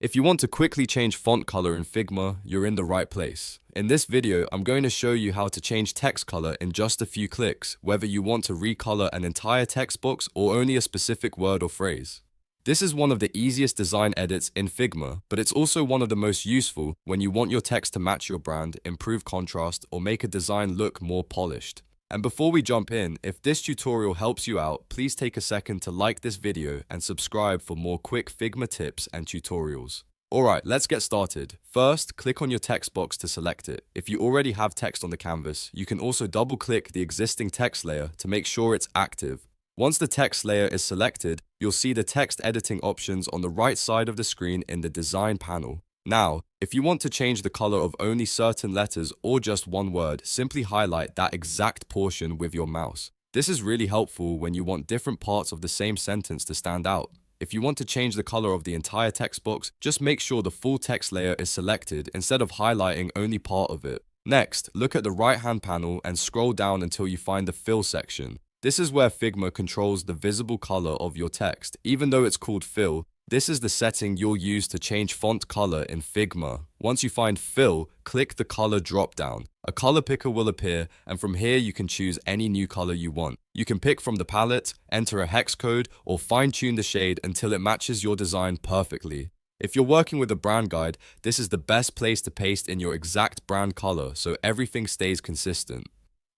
If you want to quickly change font color in Figma, you're in the right place. In this video, I'm going to show you how to change text color in just a few clicks, whether you want to recolor an entire text box or only a specific word or phrase. This is one of the easiest design edits in Figma, but it's also one of the most useful when you want your text to match your brand, improve contrast, or make a design look more polished. And before we jump in, if this tutorial helps you out, please take a second to like this video and subscribe for more quick Figma tips and tutorials. Alright, let's get started. First, click on your text box to select it. If you already have text on the canvas, you can also double-click the existing text layer to make sure it's active. Once the text layer is selected, you'll see the text editing options on the right side of the screen in the Design panel. Now, if you want to change the color of only certain letters or just one word, simply highlight that exact portion with your mouse. This is really helpful when you want different parts of the same sentence to stand out. If you want to change the color of the entire text box, just make sure the full text layer is selected instead of highlighting only part of it. Next, look at the right-hand panel and scroll down until you find the Fill section. This is where Figma controls the visible color of your text. Even though it's called Fill, this is the setting you'll use to change font color in Figma. Once you find Fill, click the color drop-down. A color picker will appear, and from here you can choose any new color you want. You can pick from the palette, enter a hex code, or fine-tune the shade until it matches your design perfectly. If you're working with a brand guide, this is the best place to paste in your exact brand color so everything stays consistent.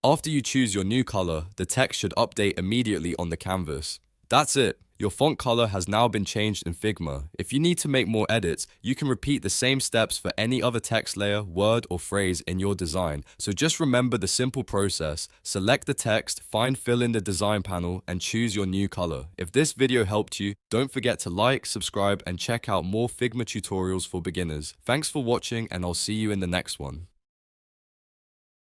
After you choose your new color, the text should update immediately on the canvas. That's it. Your font color has now been changed in Figma. If you need to make more edits, you can repeat the same steps for any other text layer, word, or phrase in your design. So just remember the simple process. Select the text, find Fill in the Design panel, and choose your new color. If this video helped you, don't forget to like, subscribe, and check out more Figma tutorials for beginners. Thanks for watching, and I'll see you in the next one.